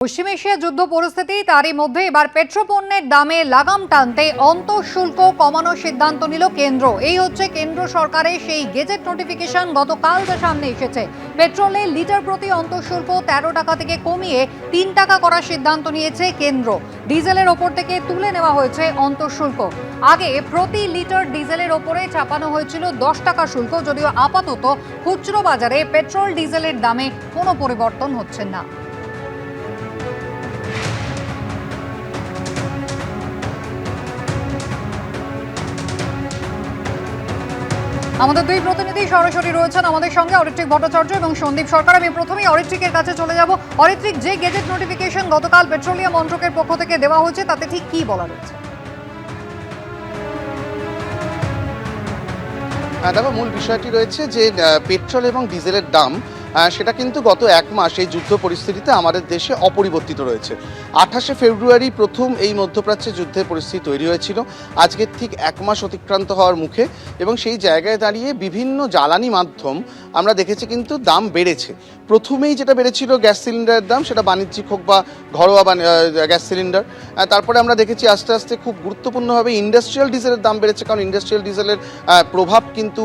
পশ্চিম Asia যুদ্ধ পরিস্থিতি তারই মধ্যে এবার পেট্রোপণ্যের দামে লাগাম টানতে অন্তঃশুল্ক কমানোর সিদ্ধান্ত নিল কেন্দ্র। এই হচ্ছে কেন্দ্র সরকারের সেই গেজেট নোটিফিকেশন গতকাল যা সামনে এসেছে। পেট্রোলে লিটার প্রতি অন্তঃশুল্ক 13 টাকা থেকে কমিয়ে 3 টাকা করার সিদ্ধান্ত নিয়েছে কেন্দ্র। ডিজেলের ওপর থেকে তুলে নেওয়া হয়েছে অন্তঃশুল্ক। আগে প্রতি লিটার ডিজেলের ওপরে চাপানো হয়েছিল 10 টাকা শুল্ক, যদিও আপাতত খুচরো বাজারে পেট্রোল ডিজেলের দামে কোনো পরিবর্তন হচ্ছে না। আমাদের দুই প্রতিনিধি সরাসরি রয়েছেন আমাদের সঙ্গে, অরিত্রিক ভট্টাচার্য এবং সন্দীপ সরকার। আমি প্রথমেই অরিত্রিকের কাছে চলে যাব। অরিত্রিক, যে গেজেট নোটিফিকেশন গতকাল পেট্রোলিয়াম মন্ত্রকের পক্ষ থেকে দেওয়া হয়েছে তাতে ঠিক কি বলা রয়েছে? দেখো, মূল বিষয়টি রয়েছে যে পেট্রোল এবং ডিজেলের দাম সেটা কিন্তু গত এক মাস এই যুদ্ধ পরিস্থিতিতে আমাদের দেশে অপরিবর্তিত রয়েছে। 28শে ফেব্রুয়ারি প্রথম এই মধ্যপ্রাচ্যে যুদ্ধের পরিস্থিতি তৈরি হয়েছিল। আজকের ঠিক এক মাস অতিক্রান্ত হওয়ার মুখে, এবং সেই জায়গায় দাঁড়িয়ে বিভিন্ন জ্বালানি মাধ্যম আমরা দেখেছি কিন্তু দাম বেড়েছে। প্রথমেই যেটা বেড়েছিল গ্যাস সিলিন্ডারের দাম, সেটা বাণিজ্যিক হোক বা ঘরোয়া গ্যাস সিলিন্ডার। তারপরে আমরা দেখেছি আস্তে আস্তে খুব গুরুত্বপূর্ণভাবে ইন্ডাস্ট্রিয়াল ডিজেলের দাম বেড়েছে, কারণ ইন্ডাস্ট্রিয়াল ডিজেলের প্রভাব কিন্তু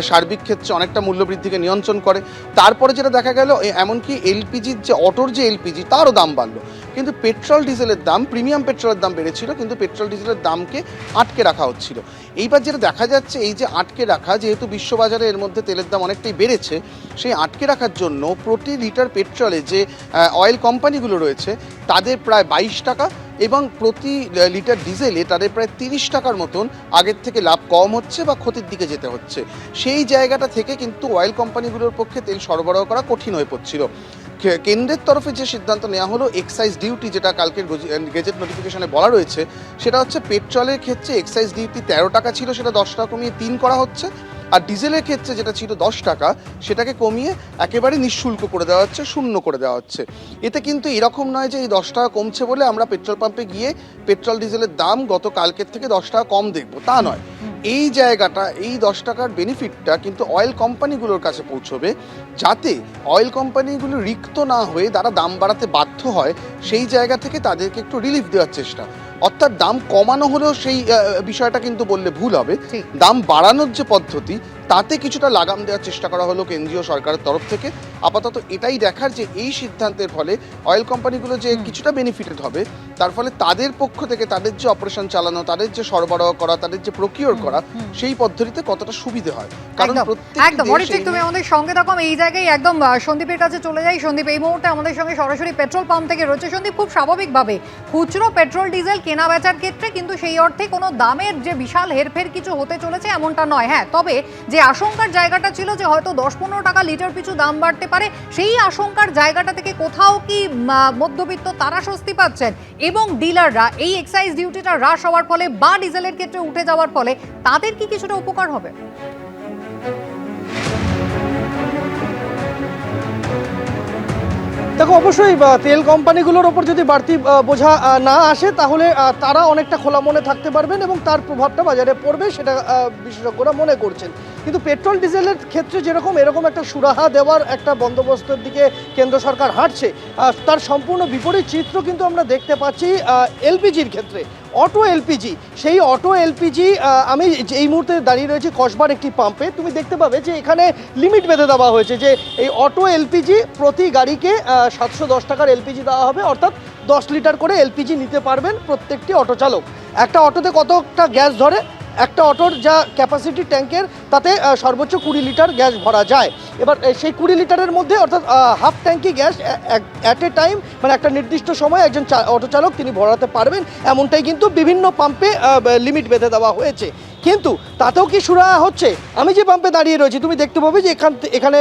সার্বিক ক্ষেত্রে অনেকটা মূল্যবৃদ্ধিকে নিয়ন্ত্রণ করে। তারপরে যেটা দেখা গেল, এমনকি এলপিজির যে অটোর যে এলপিজি তারও দাম বাড়লো। কিন্তু পেট্রোল ডিজেলের দাম, প্রিমিয়াম পেট্রোলের দাম বেড়েছিল, কিন্তু পেট্রোল ডিজেলের দামকে আটকে রাখা হচ্ছিল। এইবার যেটা দেখা যাচ্ছে, এই যে আটকে রাখা, যেহেতু বিশ্ববাজারে এর মধ্যে তেলের দাম অনেকটাই বেড়েছে, সেই আটকে রাখার জন্য প্রতি লিটার পেট্রোলে যে অয়েল কোম্পানিগুলো রয়েছে তাদের প্রায় 22 টাকা, এবং প্রতি লিটার ডিজেলে তাদের প্রায় 30 টাকার মতন আগের থেকে লাভ কম হচ্ছে বা ক্ষতির দিকে যেতে হচ্ছে। সেই জায়গাটা থেকে কিন্তু অয়েল কোম্পানিগুলোর পক্ষে তেল সরবরাহ করা কঠিন হয়ে পড়ছিল। কেন্দ্রের তরফে যে সিদ্ধান্ত নেওয়া হলো, এক্সাইজ ডিউটি, যেটা কালকের গেজেট নোটিফিকেশনে বলা রয়েছে, সেটা হচ্ছে পেট্রোলের ক্ষেত্রে এক্সাইজ ডিউটি 13 টাকা ছিল, সেটা 10 টাকা কমিয়ে 3 করা হচ্ছে। আর ডিজেলের ক্ষেত্রে যেটা ছিল 10 টাকা, সেটাকে কমিয়ে একেবারে নিঃশুল্ক করে দেওয়া হচ্ছে, শূন্য করে দেওয়া হচ্ছে। এতে কিন্তু এরকম নয় যে এই 10 টাকা কমছে বলে আমরা পেট্রোল পাম্পে গিয়ে পেট্রোল ডিজেলের দাম গত কালকের থেকে 10 টাকা কম দেখবো, তা নয়। এই জায়গাটা, এই 10 টাকার বেনিফিটটা কিন্তু অয়েল কোম্পানিগুলোর কাছে পৌঁছবে, যাতে অয়েল কোম্পানিগুলো রিক্ত না হয়ে তারা দাম বাড়াতে বাধ্য হয়। সেই জায়গা থেকে তাদেরকে একটু রিলিফ দেওয়ার চেষ্টা, অর্থাৎ দাম কমানো হলেও সেই বিষয়টা কিন্তু বললে ভুল হবে। দাম বাড়ানোর যে পদ্ধতি, তাতে কিছুটা লাগাম দেওয়ার চেষ্টা করা হলো কেন্দ্রীয় সরকারের তরফ থেকে। আপাতত এটাই দেখার যে এই সিদ্ধান্তের ফলে অয়েল কোম্পানিগুলো যে কিছুটা বেনিফিটেড হবে, তার ফলে তাদের পক্ষ থেকে তাদের যে অপারেশন চালানো, তাদের যে সরবরাহ করা, তাদের যে প্রকিওর করা, সেই পদ্ধতিতে কতটা সুবিধে হয়। কারণ একদম তুমি আমাদের সঙ্গে থাকো। এই জায়গায় একদম সন্দীপের কাছে চলে যাই। সন্দীপ এই মুহূর্তে আমাদের সঙ্গে সরাসরি পেট্রোল পাম্প থেকে রয়েছে। সন্দীপ, খুব স্বাভাবিকভাবে খুচরো পেট্রোল ডিজেল কেনা বেচার ক্ষেত্রে কিন্তু সেই অর্থে কোনো দামের যে বিশাল হেরফের কিছু হতে চলেছে এমনটা নয়। হ্যাঁ, তবে যে আশঙ্কার জায়গাটা ছিল যে হয়তো 10-15 টাকা লিটার পিছু দাম বাড়তে পারে, সেই আশঙ্কার জায়গাটা থেকে কোথাও কি মধ্যবিত্ত তারা স্বস্তি পাচ্ছেন, এবং ডিলাররা এই এক্সাইজ ডিউটিটা হ্রাস হওয়ার ফলে বা ডিজেলের ক্ষেত্রে উঠে যাওয়ার ফলে তাদের কি কিছুটা উপকার হবে? দেখো, অবশ্যই তেল কোম্পানিগুলোর ওপর যদি বাড়তি বোঝা না আসে, তাহলে তারা অনেকটা খোলা মনে থাকতে পারবেন এবং তার প্রভাবটা বাজারে পড়বে, সেটা বিশেষজ্ঞরা মনে করছেন। কিন্তু পেট্রোল ডিজেলের ক্ষেত্রে যেরকম এরকম একটা সুরাহা দেওয়ার একটা বন্দোবস্তের দিকে কেন্দ্র সরকার হাঁটছে, তার সম্পূর্ণ বিপরীত চিত্র কিন্তু আমরা দেখতে পাচ্ছি এলপিজির ক্ষেত্রে। অটো এলপিজি, সেই অটো এলপিজি, আমি এই মুহূর্তে দাঁড়িয়ে রয়েছি কসবার একটি পাম্পে। তুমি দেখতে পাবে যে এখানে লিমিট বেঁধে দেওয়া হয়েছে যে এই অটো এলপিজি প্রতি গাড়িকে 710 টাকার এলপিজি দেওয়া হবে, অর্থাৎ 10 লিটার করে এলপিজি নিতে পারবেন প্রত্যেকটি অটো চালক। একটা অটোতে কতটা গ্যাস ধরে? একটা অটোর যা ক্যাপাসিটি ট্যাঙ্কের, তাতে সর্বোচ্চ 20 লিটার গ্যাস ভরা যায়। এবার সেই 20 লিটারের মধ্যে, অর্থাৎ হাফ ট্যাঙ্কি গ্যাস অ্যাট এ টাইম, মানে একটা নির্দিষ্ট সময় একজন অটো চালক তিনি ভরাতে পারবেন, এমনটাই কিন্তু বিভিন্ন পাম্পে লিমিট বেঁধে দেওয়া হয়েছে। কিন্তু তাতেও কি সুরাহা হচ্ছে? আমি যে পাম্পে দাঁড়িয়ে রয়েছি, তুমি দেখতে পাবে যে এখানে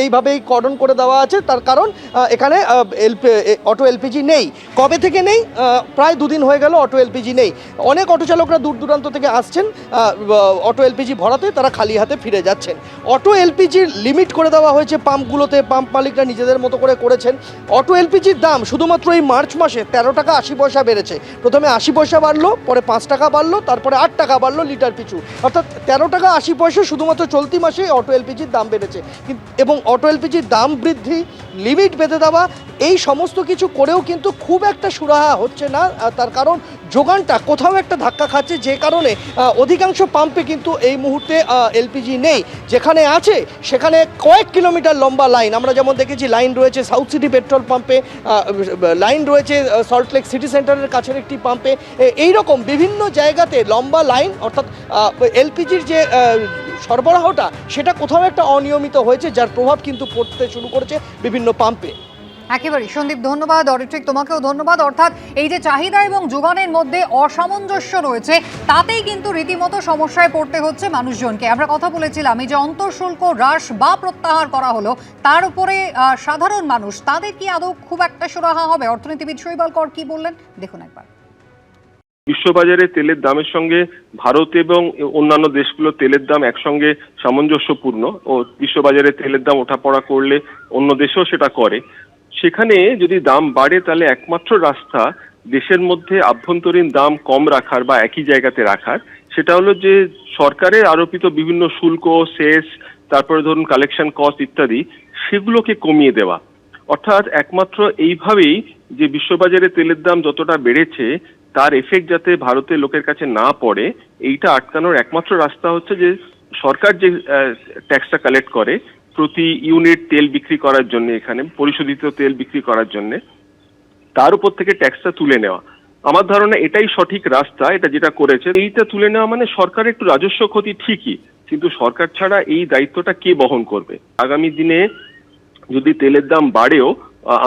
এইভাবেই কর্ডন করে দেওয়া আছে। তার কারণ এখানে অটো এলপিজি নেই। কবে থেকে নেই? প্রায় 2 দিন হয়ে গেল অটো এলপিজি নেই। অনেক অটো চালকরা দূর দূরান্ত থেকে আসছেন অটো এলপিজি ভরাতে, তারা খালি হাতে ফিরে যাচ্ছেন। অটো এলপিজির লিমিট করে দেওয়া হয়েছে পাম্পগুলোতে, পাম্প মালিকরা নিজেদের মতো করে করেছেন। অটো এলপিজির দাম শুধুমাত্র এই মার্চ মাসে 13 টাকা 80 পয়সা বেড়েছে। প্রথমে 80 পয়সা বাড়লো, পরে 5 টাকা বাড়লো, তারপরে 8 টাকা বাড়লো লিটার লিটার পিছু, অর্থাৎ 13 টাকা 80 পয়সা শুধুমাত্র চলতি মাসে অটো এলপিজির দাম বেড়েছে। এবং অটো এলপিজির দাম বৃদ্ধি, লিমিট বেঁধে দেওয়া, এই সমস্ত কিছু করেও কিন্তু খুব একটা সুরাহা হচ্ছে না। তার কারণ যোগানটা কোথাও একটা ধাক্কা খাচ্ছে, যে কারণে অধিকাংশ পাম্পে কিন্তু এই মুহূর্তে এলপিজি নেই। যেখানে আছে সেখানে কয়েক কিলোমিটার লম্বা লাইন। আমরা যেমন দেখেছি লাইন রয়েছে সাউথ সিটি পেট্রোল পাম্পে, লাইন রয়েছে সল্টলেক সিটি সেন্টারের কাছের একটি পাম্পে। এই রকম বিভিন্ন জায়গাতে লম্বা লাইন, অর্থাৎ এলপিজির যে সরবরাহটা সেটা কোথাও একটা অনিয়মিত হয়েছে, যার প্রভাব কিন্তু পড়তে শুরু করেছে বিভিন্ন পাম্পে। একেবারেই সন্দীপ, ধন্যবাদ। অরিত্রিক, তোমাকেও ধন্যবাদ। অর্থাৎ এই যে চাহিদা এবং যোগানের মধ্যে অসামঞ্জস্য রয়েছে, তাতেই কিন্তু রীতিমতো সমস্যায় পড়তে হচ্ছে মানুষজনকে। আমরা কথা বলেছিলাম এই যে অন্তঃশুল্ক হ্রাস বা প্রত্যাহার করা হলো, তার উপরে সাধারণ মানুষ, তাদের কি আদৌ খুব একটা সুরাহা হবে? অর্থনীতিবিদ শৈবাল কর কি বললেন দেখুন একবার। বিশ্ববাজারে তেলের দামের সঙ্গে ভারত এবং অন্যান্য দেশগুলো তেলের দাম একসঙ্গে সামঞ্জস্যপূর্ণ, ও বিশ্ববাজারে তেলের দাম ওঠাপড়া করলে অন্য দেশেও সেটা করে। সেখানে যদি দাম বাড়ে তাহলে একমাত্র রাস্তা দেশের মধ্যে আভ্যন্তরীণ দাম কম রাখার বা একই জায়গাতে রাখার, সেটা হলো যে সরকারের আরোপিত বিভিন্ন শুল্ক, সেস, তারপরে ধরুন কালেকশন কস্ট ইত্যাদি, সেগুলোকে কমিয়ে দেওয়া। অর্থাৎ একমাত্র এইভাবেই যে বিশ্ববাজারে তেলের দাম যতটা বেড়েছে তার এফেক্ট যাতে ভারতের লোকের কাছে না পড়ে, এইটা আটকানোর একমাত্র রাস্তা হচ্ছে যে সরকার যে ট্যাক্সটা কালেক্ট করে প্রতি ইউনিট তেল বিক্রি করার জন্য, এখানে পরিশোধিত তেল বিক্রি করার জন্য, তার উপর থেকে ট্যাক্সটা তুলে নেওয়া। আমার ধারণা এটাই সঠিক রাস্তা। এটা যেটা করেছে, এইটা তুলে নেওয়া মানে সরকারের একটু রাজস্ব ক্ষতি ঠিকই, কিন্তু সরকার ছাড়া এই দায়িত্বটা কে বহন করবে? আগামী দিনে যদি তেলের দাম বাড়েও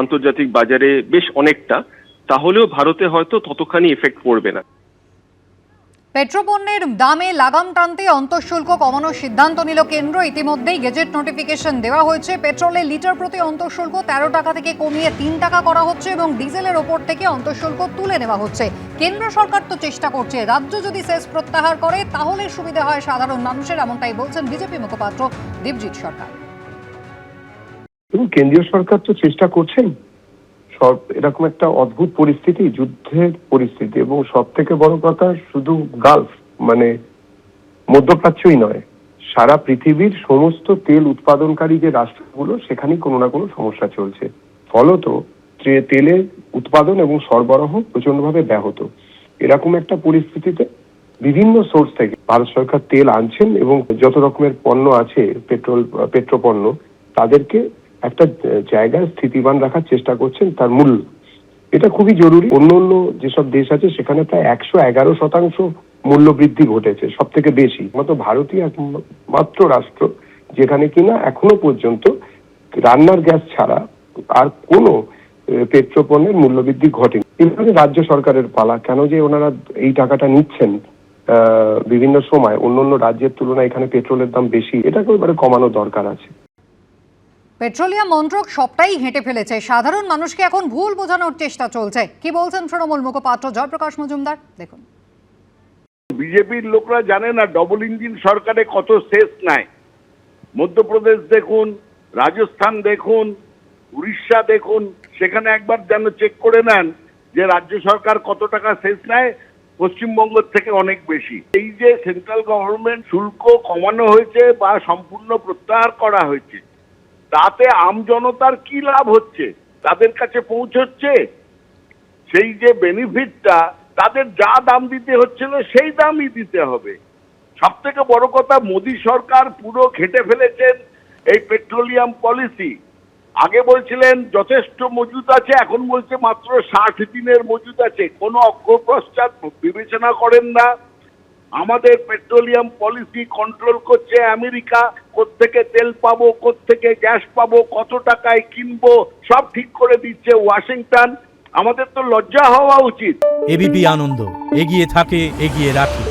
আন্তর্জাতিক বাজারে বেশ অনেকটা, তাহলেও ভারতে হয়তো ততখানি এফেক্ট পড়বে না। পেট্রোপণ্যের দামে লাগাম টানতে অন্তঃশুল্ক কমানোর সিদ্ধান্ত নিল কেন্দ্র। ইতিমধ্যেই গেজেট নোটিফিকেশন দেওয়া হয়েছে। পেট্রোলের লিটার প্রতি অন্তঃশুল্ক 13 টাকা থেকে কমিয়ে 3 টাকা করা হচ্ছে এবং ডিজেলের ওপর থেকে অন্তঃশুল্ক তুলে নেওয়া হচ্ছে। কেন্দ্র সরকার তো চেষ্টা করছে, রাজ্য যদি সেস প্রত্যাহার করে তাহলে সুবিধা হয় সাধারণ মানুষের, এমনটাই বলছেন বিজেপি মুখপাত্র দেবজিৎ সরকার। এবং কেন্দ্রীয় সরকার তো চেষ্টা করছেন। সব এরকম একটা অদ্ভুত পরিস্থিতি, যুদ্ধের পরিস্থিতি, এবং সব থেকে বড় কথা শুধু গালফ মানে মধ্যপ্রাচ্যই নয়, সারা পৃথিবীর সমস্ত তেল উৎপাদনকারী যে রাষ্ট্রগুলো সেখানেই কোনো না কোনো সমস্যা চলছে। ফলত তেলের উৎপাদন এবং সরবরাহ প্রচন্ডভাবে ব্যাহত। এরকম একটা পরিস্থিতিতে বিভিন্ন সোর্স থেকে ভারত সরকার তেল আনছেন এবং যত রকমের পণ্য আছে, পেট্রোপণ্য, তাদেরকে একটা জায়গায় স্থিতিবান রাখার চেষ্টা করছেন তার মূল্য। এটা খুবই জরুরি। অন্য অন্য যেসব দেশ আছে সেখানে প্রায় 111% মূল্য বৃদ্ধি ঘটেছে, সব থেকে বেশি। মতো ভারতীয় একমাত্র রাষ্ট্র যেখানে কিনা এখনো পর্যন্ত রান্নার গ্যাস ছাড়া আর কোনো পেট্রোপণ্যের মূল্য বৃদ্ধি ঘটেনি। এভাবে রাজ্য সরকারের পালা। কেন যে ওনারা এই টাকাটা নিচ্ছেন বিভিন্ন সময় অন্য অন্য রাজ্যের তুলনায় এখানে পেট্রোলের দাম বেশি, এটাকে এবারে কমানো দরকার আছে। পেট্রোলিয়াম মন্ত্রক সবটাই হেঁটে ফেলেছে, সাধারণ মানুষকে এখন ভুল বোঝানোর চেষ্টা চলছে। কি বলছেন তৃণমূল মুখপাত্র জয়প্রকাশ মজুমদার দেখুন। বিজেপির লোকরা জানে না ডবল ইঞ্জিন সরকারে কত সেস নাই। মধ্যপ্রদেশ দেখুন, রাজস্থান দেখুন, উড়িষ্যা দেখুন, সেখানে একবার যেন চেক করে নেন যে রাজ্য সরকার কত টাকা সেস নেয়, পশ্চিমবঙ্গের থেকে অনেক বেশি। এই যে সেন্ট্রাল গভর্নমেন্ট শুল্ক কমানো হয়েছে বা সম্পূর্ণ প্রত্যাহার করা হয়েছে, তাতে আমজনতার কি লাভ হচ্ছে? তাদের কাছে পৌঁছচ্ছে সেই যে বেনিফিটটা, তাদের যা দাম দিতে হচ্ছিল সেই দামই দিতে হবে। সব থেকে বড় কথা, মোদী সরকার পুরো ঘেঁটে ফেলেছেন এই পেট্রোলিয়াম পলিসি। আগে বলছিলেন যথেষ্ট মজুদ আছে, এখন বলছে মাত্র 60 দিনের মজুদ আছে। কোনো অগ্রপশ্চাৎ বিবেচনা করেন না। আমাদের পেট্রোলিয়াম পলিসি কন্ট্রোল করছে আমেরিকা। কোত্থেকে তেল পাবো, কোত্থেকে গ্যাস পাবো, কত টাকায় কিনবো, সব ঠিক করে দিচ্ছে ওয়াশিংটন। আমাদের তো লজ্জা হওয়া উচিত। এবিপি আনন্দ, এগিয়ে থাকে, এগিয়ে রাখে।